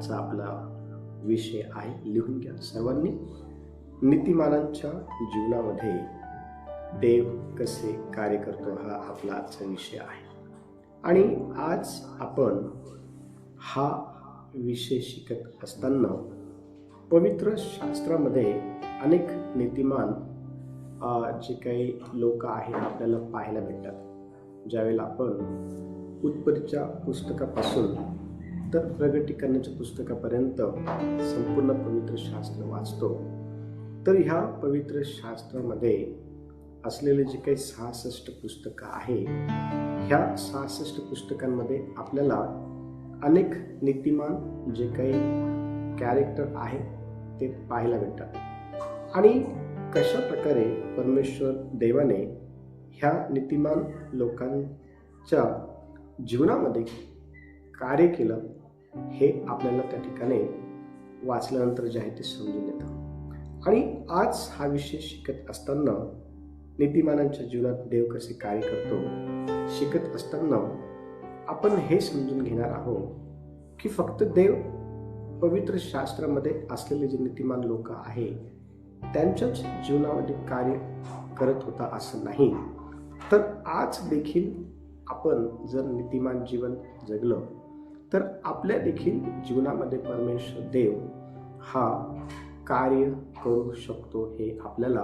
आजचा आपला विषय आहे. लिहून घ्या सर्वांनी. नीतिमानांच्या जीवनामध्ये देव कसे कार्य करतो हा आपला आजचा विषय आहे. आणि आज आपण हा विषय शिकत असताना पवित्र शास्त्रामध्ये अनेक नीतिमान जे काही लोक आहेत आपल्याला पाहायला भेटतात. ज्यावेळेला आपण उत्पत्तीच्या पुस्तकापासून तर प्रगटीकरणाच्या पुस्तकापर्यंत संपूर्ण पवित्र शास्त्र वाचतो, तर ह्या पवित्र शास्त्रामध्ये असलेले जे काही 66 पुस्तकं आहे, ह्या 66 पुस्तकांमध्ये आपल्याला अनेक नीतिमान जे काही कॅरेक्टर आहे ते पाहायला भेटतात. आणि कशा प्रकारे परमेश्वर देवाने ह्या नीतिमान लोकांच्या जीवनामध्ये कार्य केलं हे आपल्याला त्या ठिकाणी वाचल्यानंतर जे आहे ते समजून येतं. आणि आज हा विषय शिकत असताना नीतिमानांच्या जीवनात देव कसे कार्य करतो शिकत असताना आपण हे समजून घेणार आहोत की फक्त देव पवित्र शास्त्रामध्ये असलेले जे नीतिमान लोक आहे त्यांच्याच जीवनामध्ये कार्य करत होता असं नाही, तर आज देखील आपण जर नीतिमान जीवन जगलं तर आपल्या देखील जीवनामध्ये परमेश्वर देव हा कार्य करू शकतो हे आपल्याला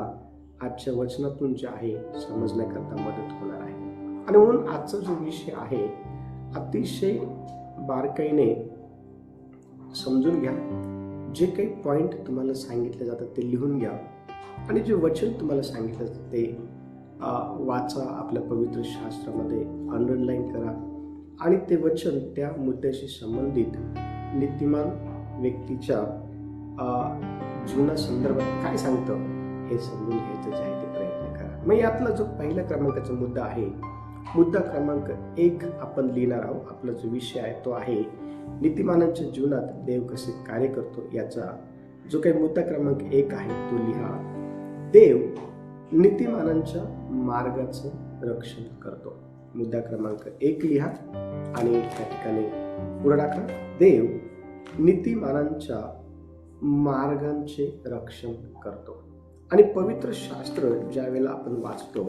आजच्या वचनातून जे आहे समजण्याकरता मदत होणार आहे. आणि म्हणून आजचा जो विषय आहे अतिशय बारकाईने समजून घ्या. जे काही पॉइंट तुम्हाला सांगितले जातात ते लिहून घ्या आणि जे वचन तुम्हाला सांगितलं जातं ते वाचा, आपल्या पवित्र शास्त्रामध्ये अंडरलाईन करा आणि ते वचन त्या मुद्द्याशी संबंधित नीतिमान व्यक्तीच्या जीवनासंदर्भात काय सांगतं हे समजून घ्यायचं जे आहे ते प्रयत्न करा. मग यातला जो पहिल्या क्रमांकाचा मुद्दा आहे, मुद्दा क्रमांक 1 आपण लिहिणार आहोत. आपला जो विषय आहे तो आहे नीतिमानांच्या जीवनात देव कसे कार्य करतो. याचा जो काही मुद्दा क्रमांक 1 आहे तो लिहा. देव नीतिमानांच्या मार्गाचं रक्षण करतो. मुद्दा क्रमांक 1 लिहा आणि त्या ठिकाणी पुढे टाका. देव नीतिमानांच्या मार्गांचे रक्षण करतो. आणि पवित्र शास्त्र ज्या वेळेला आपण वाचतो,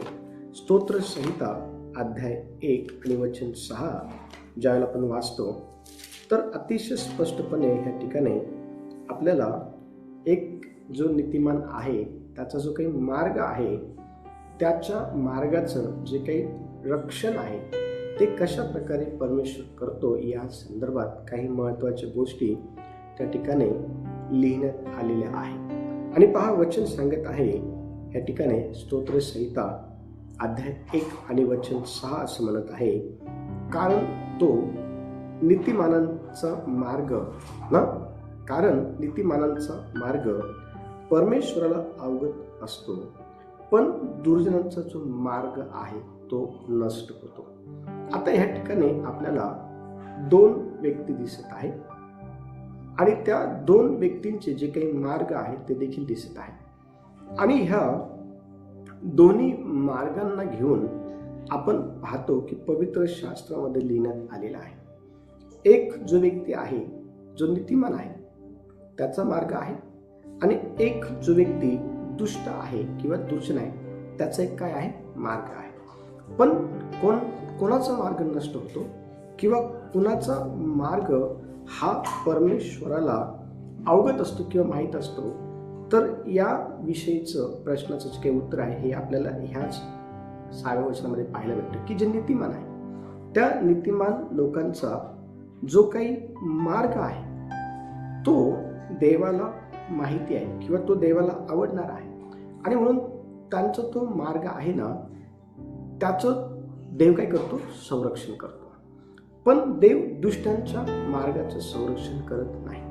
स्तोत्र संहिता अध्याय 1 आणि वचन 6 ज्यावेळेला आपण वाचतो तर अतिशय स्पष्टपणे ह्या ठिकाणी आपल्याला एक जो नीतिमान आहे त्याचा जो काही मार्ग आहे त्याच्या मार्गाचं जे काही रक्षण आहे ते कशा प्रकारे परमेश्वर करतो या संदर्भात काही महत्त्वाच्या गोष्टी त्या ठिकाणी लिहिण्यात आलेल्या आहे. आणि पहा वचन सांगत आहे या ठिकाणी स्तोत्र संहिता अध्याय 1 आणि वचन 6 असं म्हणत आहे, कारण नीतिमानांचा मार्ग परमेश्वराला अवगत असतो, पण दुर्जनांचा जो मार्ग आहे तो नष्ट होतो. आता ह्या ठिकाणी आपल्याला 2 व्यक्ती दिसत आहे आणि त्या 2 व्यक्तींचे जे काही मार्ग आहेत ते देखील दिसत आहे. आणि ह्या दोन्ही मार्गांना घेऊन आपण पाहतो की पवित्र शास्त्रामध्ये लिहिण्यात आलेला आहे. एक जो व्यक्ती आहे जो नीतिमान आहे त्याचा मार्ग आहे आणि एक जो व्यक्ती दुष्ट आहे किंवा दुर्जन आहे त्याचा एक काय आहे मार्ग आहे. पण कोणाचा मार्ग नष्ट होतो किंवा कुणाचा मार्ग हा परमेश्वराला अवगत असतो किंवा माहीत असतो, तर या विषयीचं प्रश्नाचं जे काही उत्तर आहे हे आपल्याला ह्याच 6व्या वचनामध्ये पाहायला भेटतं की जे नीतिमान आहे त्या नीतिमान लोकांचा जो काही मार्ग आहे तो देवाला माहिती आहे किंवा तो देवाला आवडणार आहे. आणि म्हणून त्यांचा तो मार्ग आहे ना त्याचं देव काय करतो संरक्षण करतो. पण देव दुष्टांच्या मार्गाचं संरक्षण करत नाही.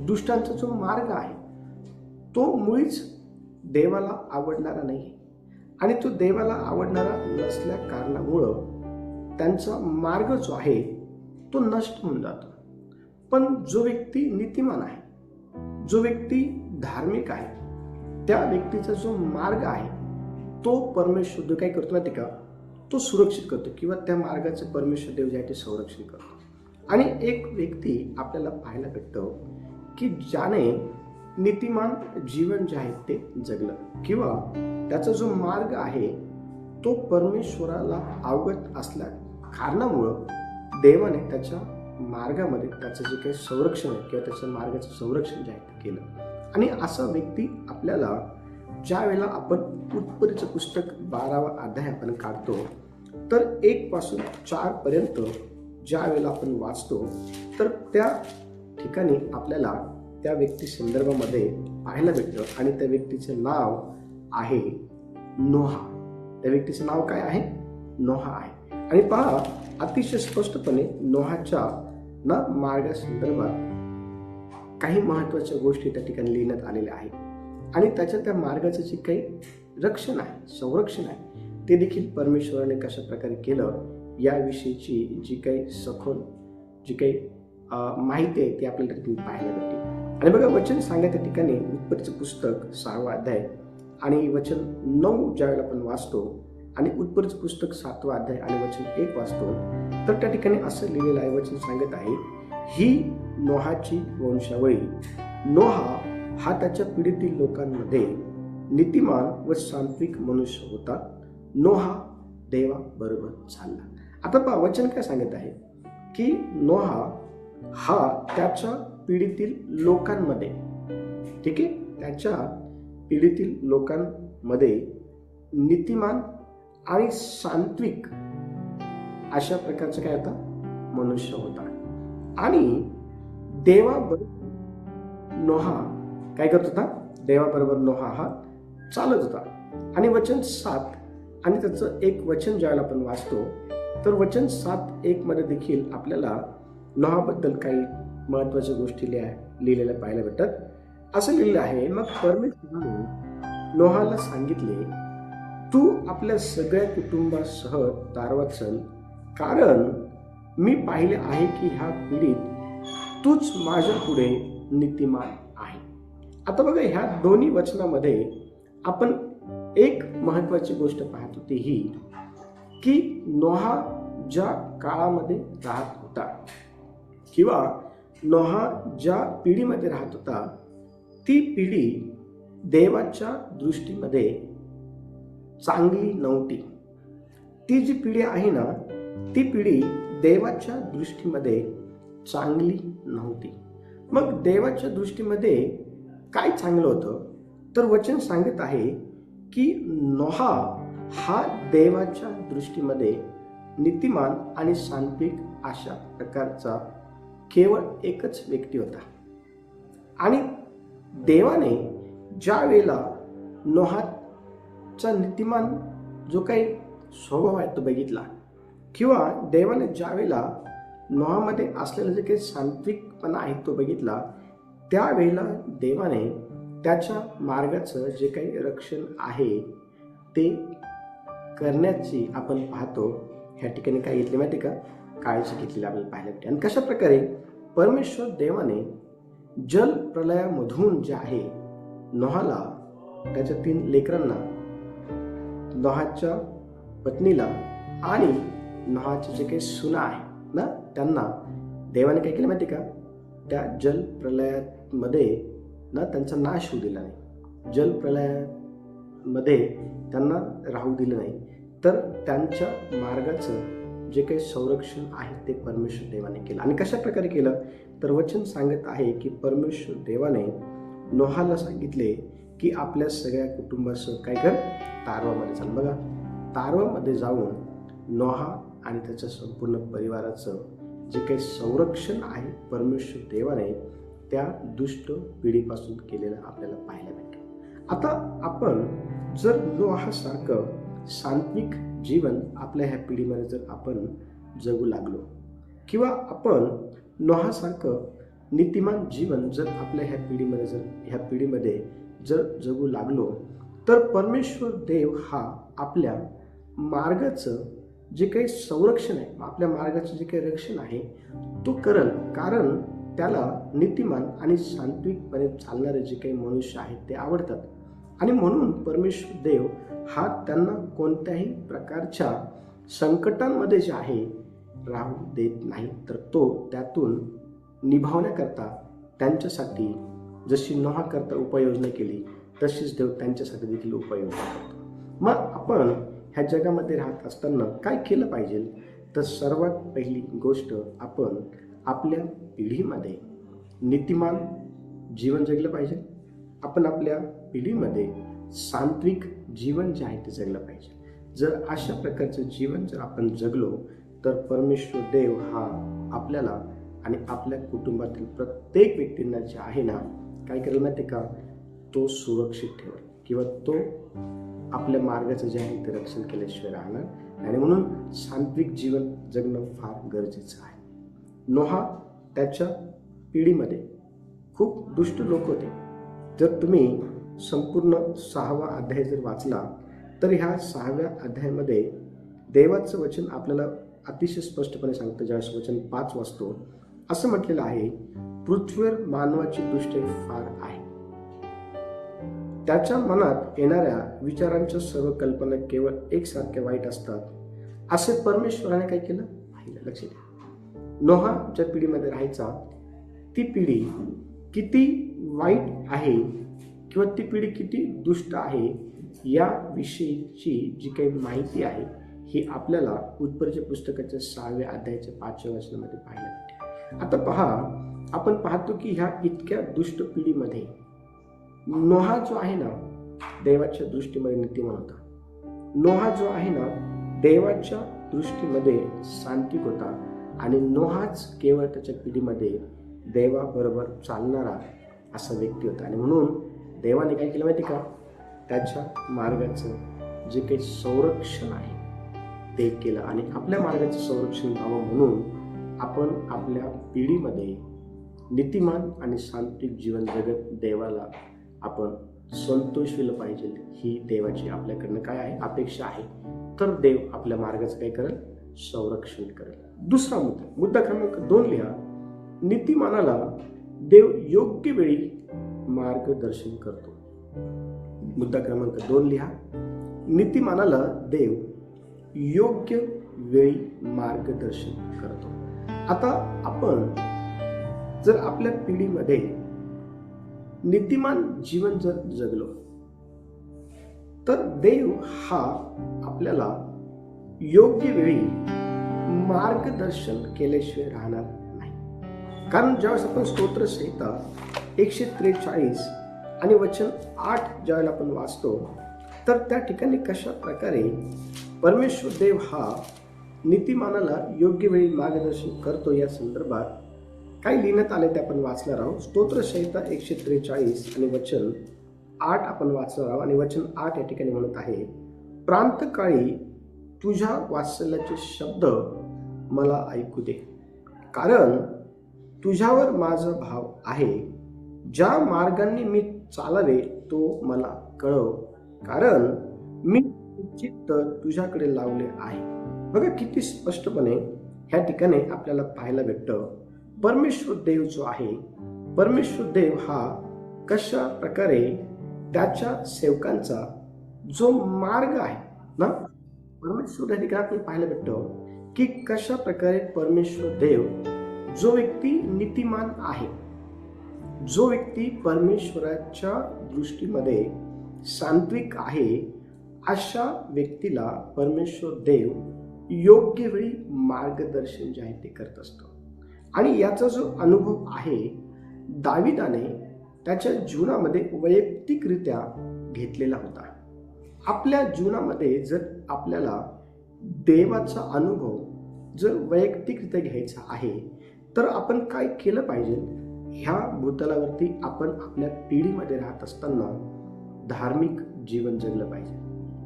दुष्टांचा जो मार्ग आहे तो मुळीच देवाला आवडणारा नाही आणि तो देवाला आवडणारा नसल्या कारणामुळं त्यांचा मार्ग जो आहे तो नष्ट होऊन जातो. पण जो व्यक्ती नीतिमान आहे, जो व्यक्ती धार्मिक आहे, त्या व्यक्तीचा जो मार्ग आहे तो परमेश्वर काय करतो माहिती का, तो सुरक्षित करतो किंवा त्या मार्गाचं परमेश्वर देव जे आहे ते संरक्षण करतो. आणि एक व्यक्ती आपल्याला पाहायला भेटतो की ज्याने नीतिमान जीवन जे आहे ते जगलं किंवा त्याचा जो मार्ग आहे तो परमेश्वराला अवगत असल्या कारणामुळं देवाने त्याच्या मार्गामध्ये त्याचं जे काही संरक्षण आहे किंवा त्याच्या मार्गाचं संरक्षण जे आहे ते केलं. आणि असा व्यक्ती आपल्याला ज्या वेळेला आपण उत्पत्तीचं पुस्तक 12वा अध्याय आपण काढतो तर 1 पासून 4 पर्यंत ज्या वेळेला आपण वाचतो तर त्या ठिकाणी आपल्याला त्या व्यक्ती संदर्भामध्ये पाहायला भेटतं आणि त्या व्यक्तीचे नाव आहे नोहा. त्या व्यक्तीचे नाव काय आहे? नोहा आहे. आणि पहा, अतिशय स्पष्टपणे नोहाच्या मार्गासंदर्भात काही महत्त्वाच्या गोष्टी त्या ठिकाणी लिहिण्यात आलेल्या आहेत आणि त्याच्या त्या मार्गाचं जे काही रक्षण आहे, संरक्षण आहे, ते देखील परमेश्वराने कशा प्रकारे केलं याविषयीची जी काही सखोल जी काही माहिती आहे ती आपल्याला त्या ठिकाणी पाहायला भेटते. आणि बघा, वचन सांगा त्या ठिकाणी उत्पत्तीचं पुस्तक 6वा अध्याय आणि वचन 9 ज्यावेळेला आपण वाचतो आणि उत्पत्तीचं पुस्तक 7वा अध्याय आणि वचन 1 वाचतो तर त्या ठिकाणी असं लिहिलेलं आहे, वचन सांगत आहे, ही नोहाची वंशावळी. नोहा हा त्याच्या पिढीतील लोकांमध्ये नीतिमान व सांत्विक मनुष्य होता. नोहा देवा बरोबर चालला. आता पहा, वचन काय सांगत आहे की नोहा हा त्याच्या पिढीतील लोकांमध्ये, ठीक आहे, त्याच्या पिढीतील लोकांमध्ये नीतिमान आणि सांत्विक अशा प्रकारचा काय होता? मनुष्य होता. आणि देवाबरोबर नोहा काय करत होता? देवाबरोबर नोहा हा चालत होता. आणि वचन 7 आणि त्याचं एक वचन ज्यावेळेला आपण वाचतो तर वचन 7:1 मध्ये देखील आपल्याला नोहाबद्दल काही महत्वाच्या गोष्टी लिहिलेल्या पाहायला भेटतात. असं लिहिलं आहे, मग परमेश्वराने नोहाला सांगितले, तू आपल्या सगळ्या कुटुंबासह तारवात चल, कारण मी पाहिले आहे की ह्या पिढीत तूच माझ्या पुढे नीतिमान आहे. आता बघा, ह्या दोन्ही वचनामध्ये आपण एक महत्वाची गोष्ट पाहत होती ही की नोहा ज्या काळामध्ये राहत होता किंवा नोहा ज्या पिढीमध्ये राहत होता ती पिढी देवाच्या दृष्टीमध्ये चांगली नव्हती. ती जी पिढी आहे ना ती पिढी देवाच्या दृष्टीमध्ये चांगली नव्हती. मग देवाच्या दृष्टीमध्ये काय चांगलं होतं? तर वचन सांगत आहे की नोहा हा देवाच्या दृष्टीमध्ये नीतिमान आणि सांत्विक अशा प्रकारचा केवळ एकच व्यक्ती होता. आणि देवाने ज्या वेळेला नोहाचा नीतिमान जो काही स्वभाव आहे तो बघितला किंवा देवाने ज्या वेळेला नोहामध्ये असलेला जे काही सांत्विकपणा आहे तो बघितला त्यावेळेला देवाने त्याच्या मार्गाचं जे काही रक्षण आहे ते करण्याची आपण पाहतो. ह्या ठिकाणी काय घेतले माहिती का? काळजी घेतलेली आपल्याला पाहायला भेटते. आणि कशा प्रकारे परमेश्वर देवाने जल प्रलयामधून जे आहे नोहाला, त्याच्या 3 लेकरांना, नोहाच्या पत्नीला आणि नोहाचे जे काही सुना आहे ना त्यांना देवाने काय केलं माहिती का? त्या जल प्रलयामध्ये ना त्यांचा नाश होऊ दिला नाही, जल प्रलयामध्ये त्यांना राहू दिलं नाही, तर त्यांच्या मार्गाचं जे काही संरक्षण आहे ते परमेश्वर देवाने केलं. आणि कशा प्रकारे केलं? तर वचन सांगत आहे की परमेश्वर देवाने नोहाला सांगितले की आपल्या सगळ्या कुटुंबासह काय कर? तारवामध्ये चाल. बघा, तारवामध्ये जाऊन नोहा आणि त्याच्या संपूर्ण परिवाराचं जे काही संरक्षण आहे परमेश्वर देवाने त्या दुष्ट पिढीपासून केलेलं आपल्याला पाहायला भेटतं. आता आपण जर नोहासारखं सांत्विक जीवन आपल्या ह्या पिढीमध्ये जर आपण जगू लागलो किंवा आपण नोहासारखं नीतिमान जीवन जर आपल्या ह्या पिढीमध्ये जर जगू लागलो तर परमेश्वर देव हा आपल्या मार्गाचं जे काही संरक्षण आहे, आपल्या मार्गाचं जे काही रक्षण आहे तो करल. कारण त्याला नीतिमान आणि सांत्विकपणे चालणारे जे काही मनुष्य आहेत ते आवडतात. आणि म्हणून परमेश्वर देव हा त्यांना कोणत्याही प्रकारच्या संकटांमध्ये जे आहे राहू देत नाही, तर तो त्यातून निभावण्याकरता त्यांच्यासाठी जशी नोहाकरता उपाययोजना केली तशीच देव त्यांच्यासाठी देखील उपाययोजना करतो. मग आपण ह्या जगामध्ये राहत असताना काय केलं पाहिजे? तर सर्वात पहिली गोष्ट, आपण आपल्या पिढीमध्ये नीतिमान जीवन जगलं पाहिजे. आपण आपल्या पिढीमध्ये सात्विक जीवन जे आहे ते जगलं पाहिजे. जर अशा प्रकारचं जीवन जर आपण जगलो तर परमेश्वर देव हा आपल्याला आणि आपल्या कुटुंबातील प्रत्येक व्यक्तींना जे आहे ना, काय करेल माहिती का, तो सुरक्षित ठेवेल किंवा तो आपल्या मार्गाचं जे आहे ते रक्षण केल्याशिवाय राहणार. आणि म्हणून सात्विक जीवन जगणं फार गरजेचं आहे. नोहा त्याच्या पिढीमध्ये खूप दुष्ट लोक होते. जर तुम्ही संपूर्ण 6वा अध्याय जर वाचला तर ह्या 6व्या अध्यायामध्ये देवाचं वचन आपल्याला अतिशय स्पष्टपणे सांगतं. ज्यावेळेस वचन 5 वाचतो, असं म्हटलेलं आहे, पृथ्वीवर मानवाची दृष्टी फार आहे. त्याच्या मनात येणाऱ्या विचारांच्या सर्व कल्पना केवळ एकसारख्या वाईट असतात. असे परमेश्वराने काय केलं पाहिलं. लक्ष द्या, नोहा ज्या पिढीमध्ये राहायचा ती पिढी किती वाईट आहे किंवा ती पिढी किती दुष्ट आहे या विषयीची जी काही माहिती आहे ही आपल्याला उत्पत्तीच्या पुस्तकाच्या 6व्या अध्यायाच्या 5व्या वचनामध्ये पाहायला मिळते. आता पहा, आपण पाहतो की ह्या इतक्या दुष्ट पिढीमध्ये नोहा जो आहे ना, देवाच्या दृष्टीमध्ये नीतिमान होता. नोहा जो आहे ना, देवाच्या दृष्टीमध्ये शांतिक होता. आणि नोहाच केवळ त्याच्या पिढीमध्ये देवाबरोबर चालणारा असा व्यक्ती होता. आणि म्हणून देवाने काय केलं माहिती का, त्याच्या मार्गाचं जे काही संरक्षण आहे ते केलं. आणि आपल्या मार्गाचं संरक्षण व्हावं म्हणून आपण आपल्या पिढीमध्ये नीतिमान आणि सात्विक जीवन जगत देवाला आपण संतोषविलं पाहिजे. ही देवाची आपल्याकडनं काय आहे अपेक्षा आहे. तर देव आपल्या मार्गाचं काय करेल, संरक्षण करेल. दुसरा मुद्दा क्रमांक 2 लिहा, नीतिमानाला देव योग्य वेळी मार्गदर्शन करतो. मुद्दा क्रमांक 2 लिहा, नीतिमानाला देव योग्य वेळी मार्गदर्शन करतो. आता आपण जर आपल्या पिढीमध्ये नीतिमान जीवन जर जगलो तर देव हा आपल्याला योग्य वेळी मार्गदर्शन केल्याशिवाय राहणार नाही. कारण ज्यावेळेस आपण स्तोत्र संहिता 143 आणि वचन 8 ज्यावेळेला आपण वाचतो तर त्या ठिकाणी कशा प्रकारे परमेश्वर देव हा नीतिमानाला योग्य वेळी मार्गदर्शन करतो या संदर्भात काय लिहिण्यात आले ते आपण वाचणार आहोत. स्तोत्र संहिता 143 आणि वचन 8 आपण वाचणार आहोत. आणि वचन 8 या ठिकाणी म्हणत आहे, प्रांतकाळी तुझ्या वात्सल्याचे शब्द मला ऐकू दे, कारण तुझ्यावर माझा भाव आहे. ज्या मार्गाने मी चालावे तो मला कळव, कारण मी चित्त तुझ्याकडे लावले आहे. बघा किती स्पष्टपणे ह्या ठिकाणी आपल्याला पाहायला भेटतं. परमेश्वर देव जो आहे, परमेश्वर देव हा कशा प्रकारे त्याच्या सेवकांचा जो मार्ग आहे ना, परमेश्वर या ठिकाणी आपण पाहायला भेटतो की कशा प्रकारे परमेश्वर देव जो व्यक्ती नीतिमान आहे, जो व्यक्ती परमेश्वराच्या दृष्टीमध्ये सात्विक आहे, अशा व्यक्तीला परमेश्वर देव योग्य वेळी मार्गदर्शन जे आहे ते करत असतो. आणि याचा जो अनुभव आहे दाविदाने त्याच्या जीवनामध्ये वैयक्तिकरित्या घेतलेला होता. आपल्या जीवनामध्ये जर आपल्याला देवाचा अनुभव जर वैयक्तिकरित्या घ्यायचा आहे तर आपण काय केलं पाहिजे? ह्या भूतलावरती आपण आपल्या पिढीमध्ये राहत असताना धार्मिक जीवन जगलं पाहिजे,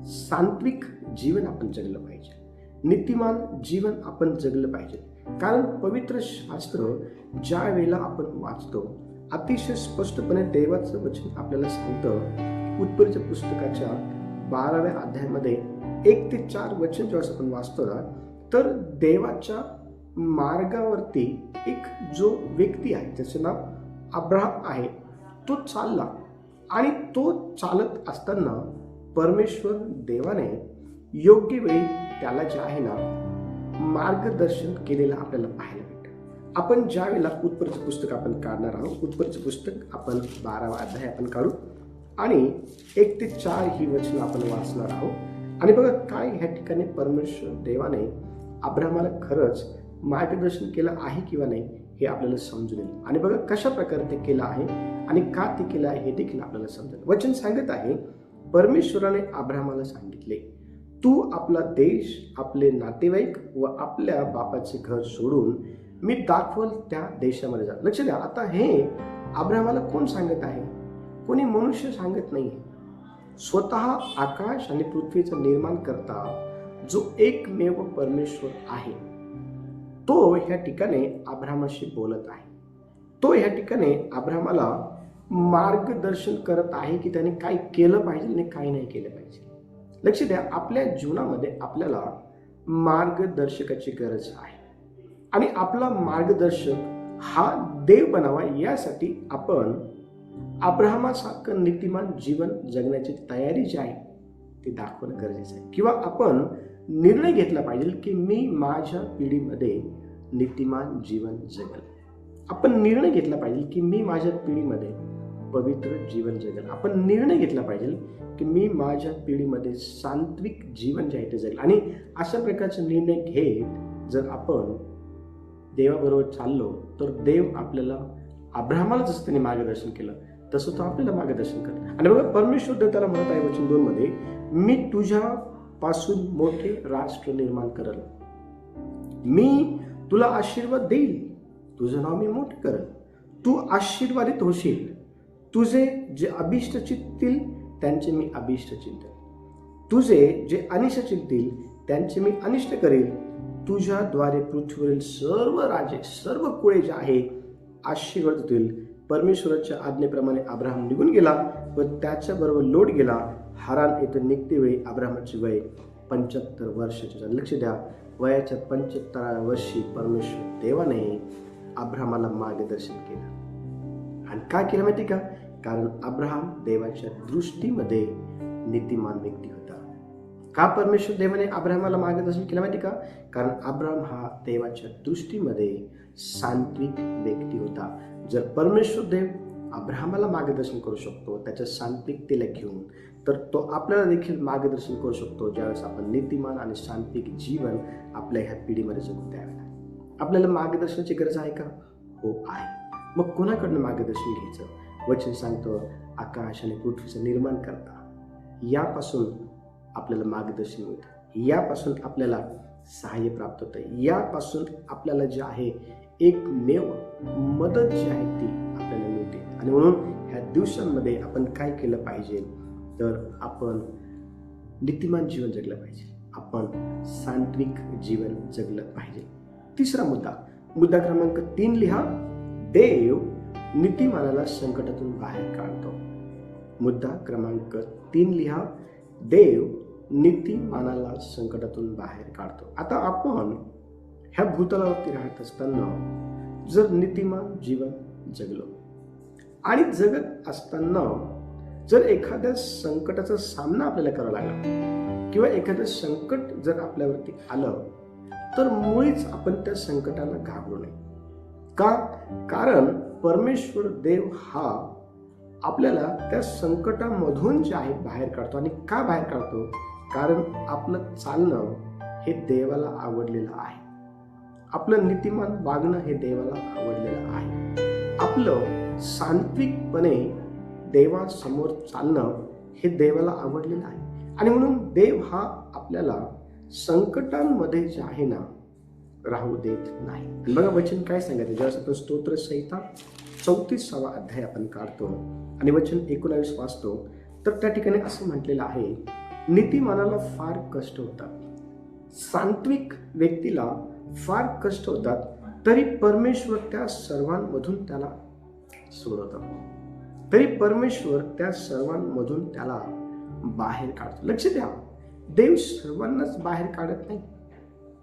सात्विक जीवन आपण जगलं पाहिजे, नीतिमान जीवन आपण जगलं पाहिजे. कारण पवित्र शास्त्र ज्या वेळेला आपण वाचतो अतिशय स्पष्टपणे देवाचं वचन आपल्याला सांगतं. उत्पत्तीच्या पुस्तकाच्या 12व्या अध्यायामध्ये 1 ते 4 वचन जेव्हा आपण वाचतो ना, तर देवाच्या मार्गावरती एक जो व्यक्ती आहे ज्याचं नाव अब्राहम आहे तो चालला. आणि तो चालत असताना परमेश्वर देवाने योग्य वेळी त्याला जे आहे ना मार्गदर्शन केलेलं आपल्याला पाहायला भेटतं. आपण ज्या वेळेला उत्पत्तीचं पुस्तक आपण काढणार आहोत, उत्पत्तीचं पुस्तक आपण 12वा अध्याय आपण काढू आणि 1 ते 4 ही वचनं आपण वाचणार आहोत. आणि बघा काय ह्या ठिकाणी परमेश्वर देवाने अब्राहमाला खरंच मार्गदर्शन केलं आहे किंवा नाही हे आपल्याला समजून येईल. आणि बघा कशा प्रकारे ते केलं आहे आणि का ते केलं आहे हे देखील आपल्याला समजेल. वचन सांगत आहे, परमेश्वराने अब्राहमाला सांगितले, तू आपला देश, आपले नातेवाईक व आपल्या बापाचे घर सोडून मी दाखवल त्या देशामध्ये जा. लक्ष द्या, आता हे अब्राहमाला कोण सांगत आहे? कोणी मनुष्य सांगत नाही. स्वतः आकाश आणि पृथ्वीचं निर्माण करता जो एकमेव परमेश्वर आहे तो ह्या ठिकाणी अब्राहमाशी बोलत आहे. तो ह्या ठिकाणी अब्राहमाला मार्गदर्शन करत आहे की त्याने काय केलं पाहिजे आणि काय नाही केलं पाहिजे. लक्ष द्या, आपल्या जीवनामध्ये आपल्याला मार्गदर्शकाची गरज आहे आणि आपला मार्गदर्शक हा देव बनावा यासाठी आपण अब्राहमासारखं नीतिमान जीवन जगण्याची तयारी जी आहे ती दाखवणं गरजेचं आहे. किंवा आपण निर्णय घेतला पाहिजे की मी माझ्या पिढीमध्ये नीतिमान जीवन जगेल. आपण निर्णय घेतला पाहिजे की मी माझ्या पिढीमध्ये पवित्र जीवन जगेल. आपण निर्णय घेतला पाहिजे की मी माझ्या पिढीमध्ये सात्विक जीवन जे आहे ते जगेल. आणि अशा प्रकारचे निर्णय घेत जर आपण देवाबरोबर चाललो तर देव आपल्याला अब्राहमाला जसं त्याने मार्गदर्शन केलं तसं तो आपल्याला मार्गदर्शन करतो. आणि बघा परमेश्वर देव त्याला म्हणत आहे वचन 2 मध्ये, मी तुझ्या पासून मोठे राष्ट्र निर्माण करेल, मी तुला आशीर्वाद देईल, तुझं नाव मी मोठे करेल, तू आशीर्वादित होशील, तुझे जे अभिष्ट चिंततील त्यांचे मी अभिष्ट चिंतेल, तुझे जे अनिष्ट चिंततील त्यांचे मी अनिष्ट करेल, तुझ्याद्वारे पृथ्वीवरील सर्व राजे, सर्व कुळे जे आहे आशीर्वाद होतील. परमेश्वराच्या आज्ञेप्रमाणे अब्राहम निघून गेला व त्याच्याबरोबर लोट गेला. हारान येथे निघते वेळी अब्राहमाची वय 75 वर्षाची झाली. लक्ष द्या, वयाच्या 75व्या वर्षी परमेश्वर देवाने अब्राहमाला मार्गदर्शन केलं. आणि काय केलं माहिती का? कारण अब्राहम देवाच्या दृष्टीमध्ये नीतिमान व्यक्ती होता. का परमेश्वर देवाने अब्राहमाला मार्गदर्शन केलं माहिती का? कारण अब्राहम हा देवाच्या दृष्टीमध्ये सात्विक व्यक्ती होता. जर परमेश्वर देव अब्राहमाला मार्गदर्शन करू शकतो त्याच्या सात्विकतेला घेऊन, तर तो आपल्याला देखील मार्गदर्शन करू शकतो ज्यावेळेस आपण नीतिमान आणि सात्विक जीवन आपल्या ह्या पिढीमध्ये जगू द्यावे. आपल्याला मार्गदर्शनाची गरज आहे का? हो आहे. मग कोणाकडनं मार्गदर्शन घ्यायचं? वचन सांगतो, आकाश आणि पृथ्वीचं निर्माण करता यापासून आपल्याला मार्गदर्शन मिळतं, यापासून आपल्याला सहाय्य प्राप्त होतं, यापासून आपल्याला जे आहे एकमेव मदत जी आहे ती आपल्याला मिळते. आणि म्हणून ह्या दिवसांमध्ये आपण काय केलं पाहिजे? तर आपण नीतिमान जीवन जगलं पाहिजे, आपण सात्विक जीवन जगलं पाहिजे. तिसरा मुद्दा क्रमांक 3 लिहा, देव नीतिमानाला संकटातून बाहेर काढतो. मुद्दा क्रमांक 3 लिहा, देव नीतिमानाला संकटातून बाहेर काढतो. आता आपण ह्या भूतलावरती राहत असताना जर नीतिमान जीवन जगलो आणि जगत असताना जर एखाद्या संकटाचा सामना आपल्याला करावा लागला किंवा एखादं संकट जर आपल्यावरती आलं तर मुळीच आपण त्या संकटाला घाबरू नये. का? कारण परमेश्वर देव हा आपल्याला त्या संकटामधून जे आहे बाहेर काढतो. आणि का बाहेर काढतो? कारण आपलं चालणं हे देवाला आवडलेलं आहे, आपलं नीतिमान वागणं हे देवाला आवडलेलं आहे, आपलं सात्विकपणे देवासमोर चालणं हे देवाला आवडलेलं आहे. आणि म्हणून देव हा आपल्याला संकटांमध्ये जे आहे ना राहू देत नाही. बघा वचन काय सांगायचं, ज्यावेळेस आपण स्तोत्र संहिता 34वा अध्याय आपण काढतो आणि वचन 19 वाचतो तर त्या ठिकाणी असं म्हटलेलं आहे, नीतिमानाला फार कष्ट होतात, सात्विक व्यक्तीला फार कष्ट होतात, तरी परमेश्वर त्या सर्वांमधून त्याला सोडवतात, तरी परमेश्वर त्या सर्वांमधून त्याला बाहेर काढतो. लक्ष द्या, देव सर्वांनाच बाहेर काढत नाही.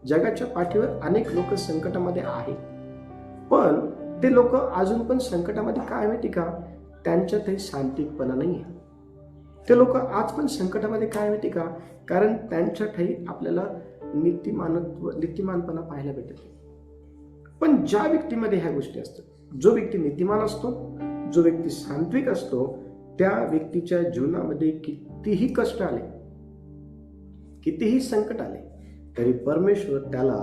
जगाच्या पाठीवर अनेक लोक संकटामध्ये आहेत, पण ते लोक अजून पण संकटामध्ये काय माहिती का? त्यांच्यातही सात्विकपणा नाही आहे. ते लोक आज पण संकटामध्ये काय माहिती का? कारण त्यांच्यातही आपल्याला नीतिमानपणा पाहायला भेटत नाही. पण ज्या व्यक्तीमध्ये ह्या गोष्टी असतात, जो व्यक्ती नीतिमान असतो, जो व्यक्ती सात्विक असतो, त्या व्यक्तीच्या जीवनामध्ये कितीही कष्ट आले, कितीही संकट आले, तरी परमेश्वर त्याला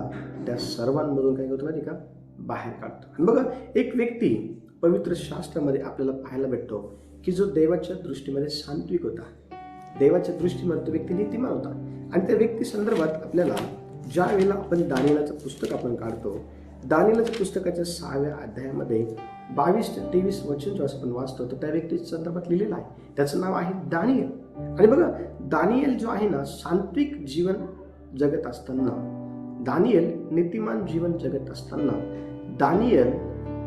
त्या सर्वांमधून काय करतो माहिती का, बाहेर काढतो. आणि बघा, एक व्यक्ती पवित्र शास्त्रामध्ये आपल्याला पाहायला भेटतो की जो देवाच्या दृष्टीमध्ये सात्विक होता, देवाच्या दृष्टीमध्ये तो व्यक्ती नीतिमान होता. आणि त्या व्यक्ती संदर्भात आपल्याला ज्या वेळेला आपण दानिएलाचं पुस्तक आपण काढतो, दानिएलाच्या पुस्तकाच्या 6व्या अध्यायामध्ये 22 ते 23 वचन जो आपण वाचतो, तर त्या व्यक्तीच्या संदर्भात लिहिलेलं आहे. त्याचं नाव आहे दानिएल. आणि बघा, दानिएल जो आहे ना, सात्विक जीवन जगत असताना, दानिएल नीतिमान जीवन जगत असताना, दानिएल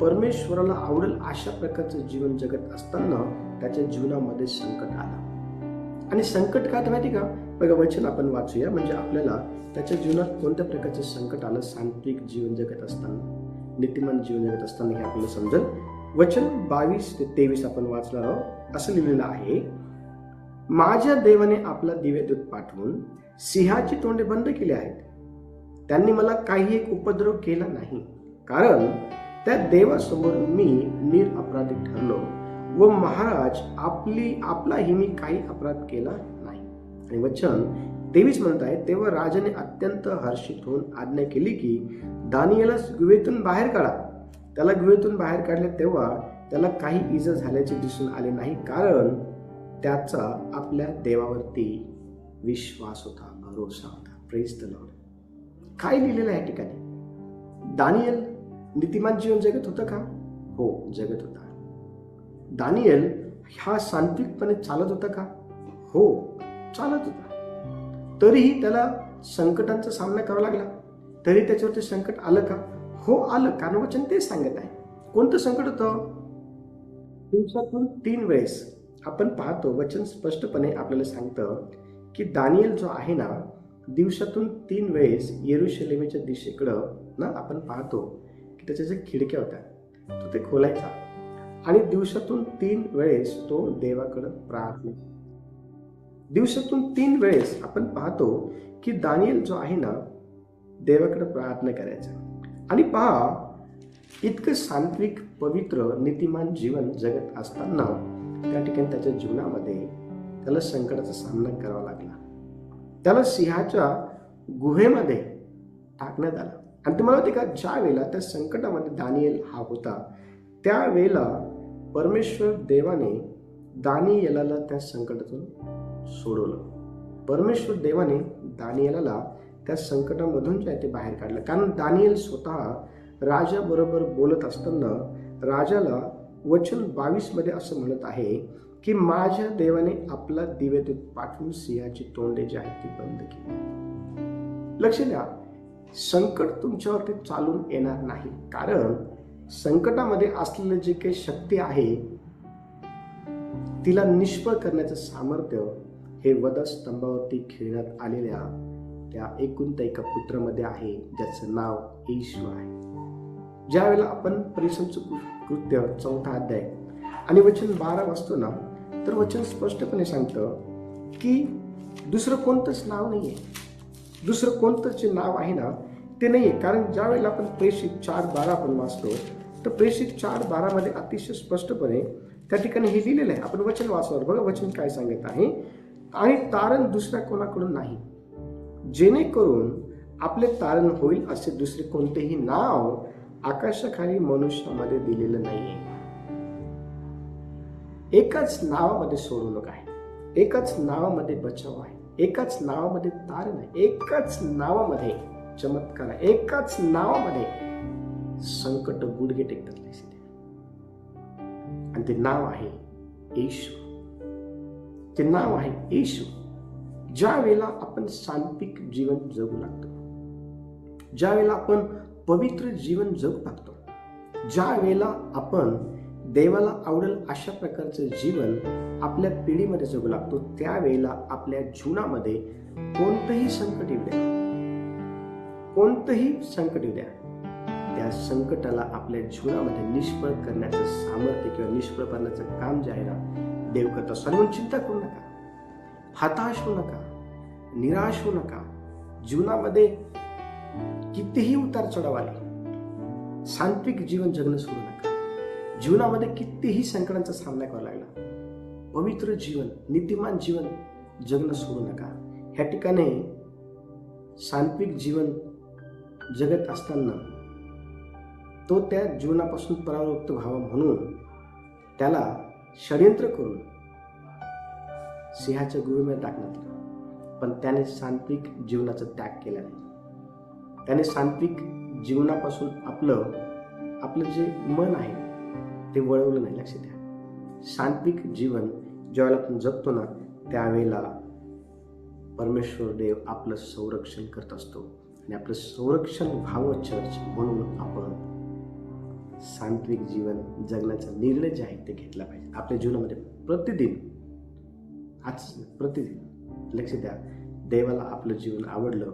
परमेश्वराला आवडेल अशा प्रकारचं जीवन जगत असताना त्याच्या जीवनामध्ये संकट आलं. आणि संकट का तर माहिती का, बघा वचन आपण वाचूया, म्हणजे आपल्याला त्याच्या जीवनात कोणत्या प्रकारचं संकट आलं सात्विक जीवन जगत असताना, नीतिमान जीवन जगत असताना, हे आपल्याला समजेल. वचन 22 ते 23 आपण वाचणार आहोत. असं लिहिलेलं आहे, माझ्या देवाने आपला दिव्यदूत पाठवून सिंहाची तोंडे बंद केली आहेत. त्यांनी मला काही एक उपद्रव केला नाही, कारण त्या देवासमोर मी निरपराधी ठरलो व महाराज आपलाही मी काही अपराध केला नाही. आणि वचन 23 म्हणत आहे, तेव्हा राजाने अत्यंत हर्षित होऊन आज्ञा केली की दानिएलास गुहेतून बाहेर काढा. त्याला गुहेतून बाहेर काढले तेव्हा त्याला काही इजा झाल्याचे दिसून आले नाही, कारण त्याचा आपल्या देवावरती विश्वास होता, भरोसा होता. Praise the Lord. काय लिहिलेलं आहे या ठिकाणी? दानिएल नीतिमान जीवन जगत होतं का? हो, जगत होता. दानिएल हा सात्विकपणे चालत होता का? हो, चालत होता. तरीही त्याला संकटांचा सामना करावा लागला. तरी त्याच्यावरती संकट आलं का? हो, आलं. कारण वचन ते सांगत आहे. कोणतं संकट होतं? दिवसातून 3 वेळेस आपण पाहतो, वचन स्पष्टपणे आपल्याला सांगतं की दानिएल जो आहे ना, दिवसातून 3 वेळेस येरुशलेमेच्या दिशेकडं ना आपण पाहतो की त्याच्या ज्या खिडक्या होत्या, तो ते खोलायचा आणि दिवसातून 3 वेळेस तो देवाकडं प्रार्थना. दिवसातून 3 वेळेस आपण पाहतो की दानिएल जो आहे ना, देवाकडे प्रार्थना करायचा. आणि पहा, इतकं सात्विक, पवित्र, नीतिमान जीवन जगत असताना त्या ठिकाणी त्याच्या जीवनामध्ये त्याला संकटाचा सामना करावा लागला. त्याला सिंहाच्या गुहेमध्ये टाकण्यात आलं. आणि तुम्हाला माहिती का, ज्या वेळेला त्या संकटामध्ये दानिएल हा होता, त्यावेळेला परमेश्वर देवाने दानिएलाला त्या संकटातून सोडवलं. परमेश्वर देवाने दानिएलाला त्या संकटामधून जे आहे ते बाहेर काढलं. कारण दानिएल स्वतः राजाबरोबर बोलत असताना राजाला वचन 22 मध्ये असं म्हणत आहे की माझ्या देवाने आपला दिव्यदूत पाठवून सिंहाची तोंडे जी आहेत ती बंद केली. लक्ष द्या, संकट तुमच्यावरती चालून येणार नाही, कारण संकटामध्ये असलेलं जे काही शक्ती आहे तिला निष्फळ करण्याचं सामर्थ्य हे वधस्तंभावरती खेळण्यात आलेल्या त्या एकुलता पुत्रामध्ये आहे, ज्याचं नाव येशू आहे. ज्या वेळेला आपण परिसंच कृत्य 4था अध्याय आणि वचन 12 वाचतो ना, तर वचन स्पष्टपणे सांगतं की दुसरं कोणतंच नाव नाहीये, दुसरं कोणतंच जे नाव आहे ना ते नाहीये. कारण ज्या वेळेला आपण प्रेषित 4:12 आपण वाचतो, तर प्रेषित 4:12 मध्ये अतिशय स्पष्टपणे त्या ठिकाणी हे लिहिलेलं आहे. आपण वचन वाचणार, बघा वचन काय सांगत आहे, आणि तारण दुसऱ्या कोणाकडून नाही, जेणेकरून आपले तारण होईल असे दुसरे कोणतेही नाव आकाशाखाली मनुष्यामध्ये दिलेलं नाहीये. एकाच नावामध्ये सोडवणूक आहे, एकाच नावामध्ये बचाव आहे, एकाच नावामध्ये तारण आहे, एकाच नावामध्ये चमत्कार आहे, एकाच नावामध्ये संकट गुडघे टेकतात. आणि ते नाव आहे येशू. ते नाव आहे येशू. ज्या वेळेला आपण सात्विक जीवन जगू लागतो, ज्या वेळेला आपण पवित्र जीवन जगू लागतो, ज्या वेळेला आपण देवाला आवडेल अशा प्रकारचं जीवन आपल्या पिढीमध्ये जगू लागतो, त्यावेळेला आपल्या जीवनामध्ये कोणतंही संकट येऊ द्या, कोणतंही संकट येऊ द्या, त्या संकटाला आपल्या जीवनामध्ये निष्फळ करण्याचं सामर्थ्य किंवा निष्फळ करण्याचं काम जे आहे ना, देव करतो. म्हणून चिंता करू नका, हताश होऊ नका, निराश होऊ नका. जीवनामध्ये कितीही उतार चढाव आले, सात्विक जीवन जगणं सोडू नका. जीवनामध्ये कितीही संकटांचा सामना करावा लागला, पवित्र जीवन, नीतिमान जीवन जगणं सोडू नका. ह्या ठिकाणी सात्विक जीवन जगत असताना तो त्या जीवनापासून परावृत्त व्हावा म्हणून त्याला षडयंत्र करून सिंहाच्या गुहेमध्ये टाकण्यात आलं. पण त्याने सात्विक जीवनाचा त्याग केला नाही. त्याने सात्विक जीवनापासून आपलं जे मन आहे ते वळवलं नाही. लक्ष द्या, सात्विक जीवन ज्यावेळेला आपण जगतो ना, त्यावेळेला परमेश्वर देव आपलं संरक्षण करत असतो. आणि आपलं संरक्षण व्हावं चर्च म्हणून आपण सात्विक जीवन जगण्याचा निर्णय जे आहे ते घेतला पाहिजे आपल्या जीवनामध्ये. प्रतिदिन लक्ष द्या, देवाला आपलं जीवन आवडलं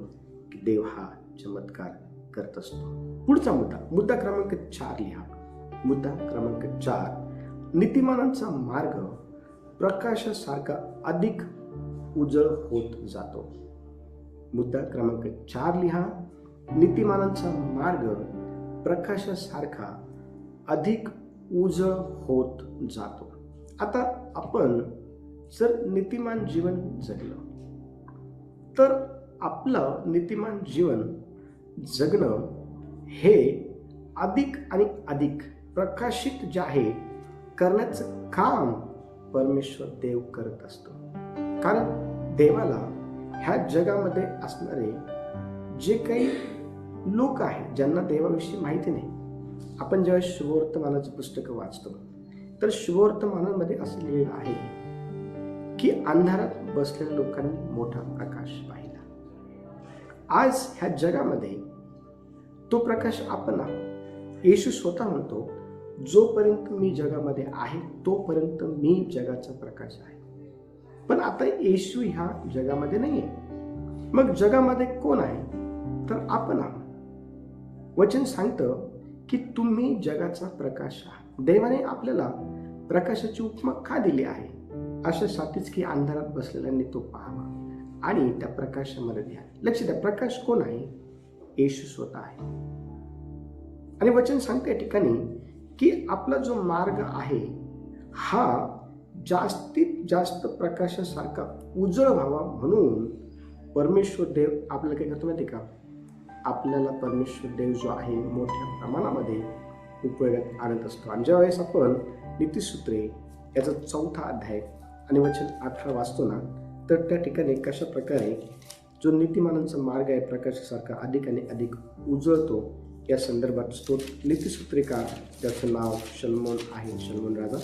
की देव हा चमत्कार करत असतो. पुढचा मुद्दा क्रमांक 4 लिहा. मुद्दा क्रमांक 4, नीतिमानांचा मार्ग प्रकाशासारखा अधिक उजळ होत जातो. मुद्दा क्रमांक 4 लिहा. नीतिमानांचा मार्ग प्रकाशासारखा अधिक उजळ होत जातो. आता आपण जर नीतिमान जीवन जगलं तर आपलं नीतिमान जीवन जगणं हे अधिक आणि अधिक प्रकाशित जे आहे करण्याचं काम परमेश्वर देव करत असतो. कारण देवाला ह्या जगामध्ये असणारे जे काही लोक आहेत ज्यांना देवाविषयी माहिती नाही, आपण जेव्हा शुभवर्तमानाचं पुस्तकं वाचतो तर शुभवर्तमानामध्ये असं लिहिलेलं आहे की अंधारात बसलेल्या लोकांनी मोठा प्रकाश पाहिला. आज ह्या जगामध्ये तो प्रकाश आपण आहोत. येशू स्वतः म्हणतो, जोपर्यंत मी जगामध्ये आहे तोपर्यंत मी जगाचा प्रकाश आहे. पण आता येशू ह्या जगामध्ये नाहीये. मग जगामध्ये कोण आहे? तर आपण आहोत. वचन सांगतं की तुम्ही जगाचा प्रकाश आहात. देवाने आपल्याला प्रकाशाची उपमा का दिली आहे? अशासाठीच की अंधारात बसलेल्यांनी तो पाहावा आणि त्या प्रकाशामध्ये द्या. लक्ष द्या, प्रकाश कोण आहे? येशू स्वतः आहे. आणि वचन सांगते या ठिकाणी की आपला जो मार्ग आहे हा जास्तीत जास्त प्रकाशासारखा उजळ व्हावा म्हणून परमेश्वर देव आपल्याला काय करतो माहिती का? आपल्याला परमेश्वर देव जो आहे मोठ्या प्रमाणामध्ये उपयोगात आणत असतो. आणि ज्यावेळेस आपण नीतिसूत्रे याचा 4था अध्याय आणि वचन 18 वाचतो ना, तर त्या ठिकाणी कशा प्रकारे जो नीतिमानांचा मार्ग आहे प्रकाशासारखा अधिक आणि अधिक उजळतो या संदर्भात नीतिसूत्रिका, ज्याचं नाव शलोमोन आहे, शलोमोन राजा,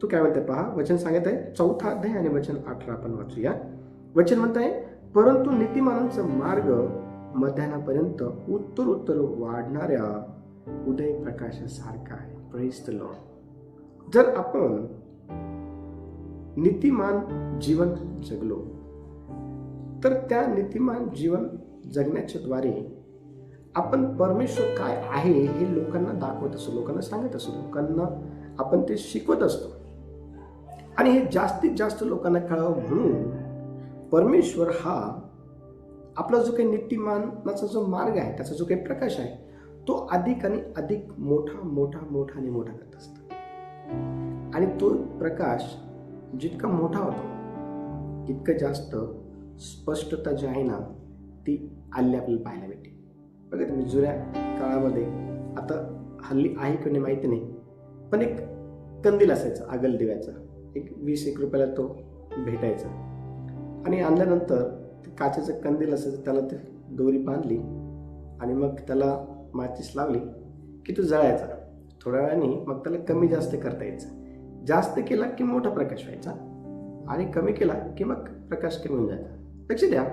तो काय म्हणते पहा. वचन सांगत आहे 4था अध्याय आणि वचन 18 आपण वाचूया. वचन म्हणत आहे, परंतु नीतिमानांचा मार्ग मध्यानापर्यंत उत्तर वाढणाऱ्या उदय प्रकाशासारखा आहे. Praise the Lord. जर आपण नीतिमान जीवन जगलो तर त्या नीतिमान जीवन जगण्याच्या द्वारे आपण परमेश्वर काय आहे हे लोकांना दाखवत असतो, लोकांना सांगत असतो, लोकांना आपण ते शिकवत असतो. आणि हे जास्तीत जास्त लोकांना कळावं म्हणून परमेश्वर हा आपला जो काही नीतिमानाचा जो मार्ग आहे, त्याचा जो काही प्रकाश आहे, तो अधिक आणि अधिक मोठा आणि मोठा करत असतो. आणि तो प्रकाश जितका मोठा होतो तितकं जास्त स्पष्टता जी आहे ना ती आली आपल्याला पाहायला भेटते. बघा तुम्ही जुन्या काळामध्ये, आता हल्ली आहे की नाही माहिती नाही, पण एक कंदील असायचा आगल दिव्याचा, एक 20-1 रुपयाला तो भेटायचा. आणि आणल्यानंतर काचेचं कंदील असायचं, त्याला ते दोरी बांधली आणि मग त्याला माचीस लावली की तो जळायचा. थोड्या वेळाने मग त्याला कमी जास्त करता यायचं. जास्त केला की मोठा प्रकाश व्हायचा आणि कमी केला की मग प्रकाश कमी होऊन जायचा. लक्ष द्या,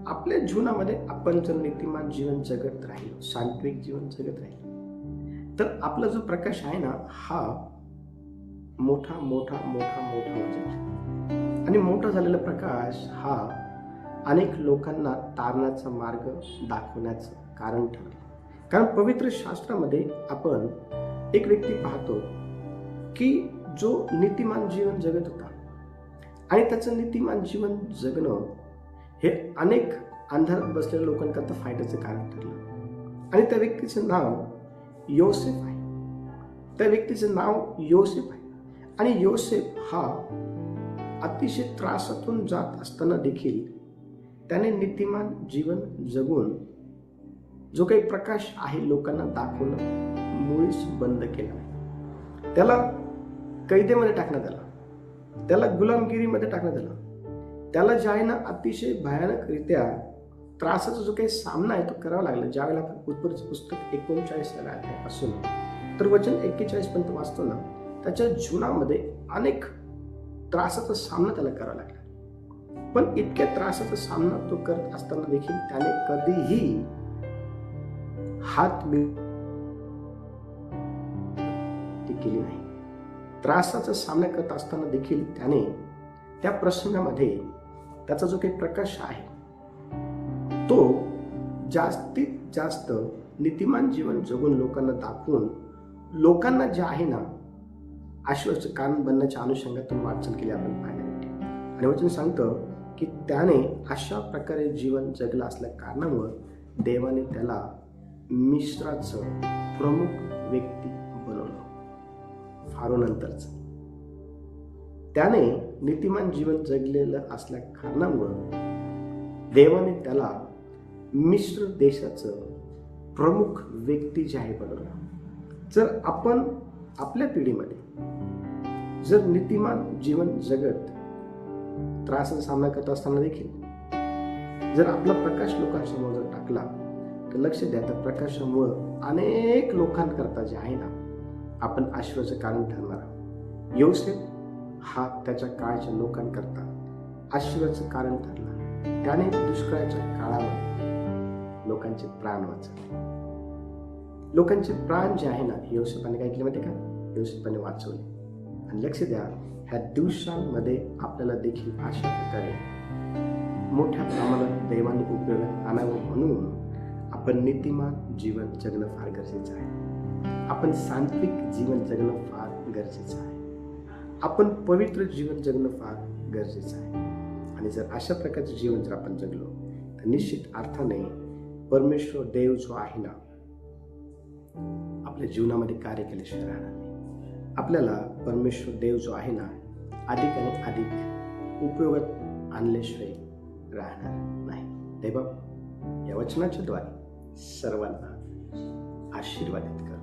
आपल्या जीवनामध्ये आपण जर नीतिमान जीवन जगत राहिलो, सात्विक जीवन जगत राहिलो, तर आपला जो प्रकाश आहे ना हा मोठा होत जाईल. आणि मोठा झालेला प्रकाश हा अनेक लोकांना तारण्याचा मार्ग दाखवण्याचं कारण ठरलं. कारण पवित्र शास्त्रामध्ये आपण एक व्यक्ती पाहतो की जो नीतिमान जीवन जगत होता आणि त्याचं नीतिमान जीवन जगणं हे अनेक अंधारात बसलेल्या लोकांकरता फायद्याचं कारण ठरलं. आणि त्या व्यक्तीचं नाव योसेफ आहे. त्या व्यक्तीचं नाव योसेफ आहे. आणि योसेफ हा अतिशय त्रासातून जात असताना देखील त्याने नीतिमान जीवन जगून जो काही प्रकाश आहे लोकांना दाखवणं मुळीच बंद केलं. त्याला कैदेमध्ये टाकण्यात आलं, त्याला गुलामगिरीमध्ये टाकण्यात आलं. त्याला जे आहे ना अतिशय भयानकरित्या त्रासाचा जो काही सामना आहे तो करावा लागला. ज्यावेळेला आपण उत्पत्तीचं पुस्तक 39व्या अध्यायापासून तर वचन 41 पर्यंत वाचतो ना, त्याच्या जीवनामध्ये अनेक त्रासाचा सामना त्याला करावा लागला. पण इतक्या त्रासाचा सामना तो करत असताना देखील त्याने कधीही हात केली नाही. त्रासाचा सामना करत असताना देखील त्याने त्या प्रसंगामध्ये त्याचा जो काही प्रकाश आहे तो जास्तीत जास्त नीतिमान जीवन जगून लोकांना दाखवून लोकांना जे आहे ना आश्वासक कारण बनण्याच्या अनुषंगातून वाटचाल केली आपण पाहायला मिळते. आणि वचन सांगतं की त्याने अशा प्रकारे जीवन जगलं असल्या कारणामुळं देवाने त्याला मिस्राचं प्रमुख व्यक्ती बनवलं. फारो नंतरच त्याने नीतिमान जीवन जगलेलं असल्या कारणामुळं देवाने त्याला मिस्र देशाचं प्रमुख व्यक्ती जे आहे बनवलं. जर आपण आपल्या पिढीमध्ये जर नीतिमान जीवन जगत त्रासाचा सामना करत असताना देखील जर आपला प्रकाश लोकांसमोर जर टाकला तर लक्ष द्या, त्या प्रकाशामुळं अनेक लोकांकरता जे आहे ना आपण आश्वासक कारण ठरणार. योसेफ हा त्याच्या काळच्या लोकांकरता आश्वासक कारण ठरला. त्याने दुष्काळाच्या काळामध्ये लोकांचे प्राण वाचवले. लोकांचे प्राण जे आहे ना योसेफाने काय केले माहिती का? योसेफाने वाचवले. आणि लक्ष द्या, ह्या दिवसांमध्ये आपल्याला देखील अशा प्रकारे मोठ्या प्रमाणात दैवाने उपयोगात आणावं म्हणून आपण नीतिमान जीवन जगणं फार गरजेचं आहे. आपण सांत्विक जीवन जगणं फार गरजेचं आहे. आपण पवित्र जीवन जगणं फार गरजेचं आहे. आणि जर अशा प्रकारचं जीवन जर आपण जगलो तर निश्चित अर्थाने परमेश्वर देव जो आहे ना आपल्या जीवनामध्ये कार्य केल्याशिवाय राहणार नाही. आपल्याला परमेश्वर देव जो आहे ना अधिक आणि अधिक उपयोगात आणल्याशिवाय राहणार नाही. देवा या वचनाच्या द्वारे सर्वांना आशीर्वादित कर.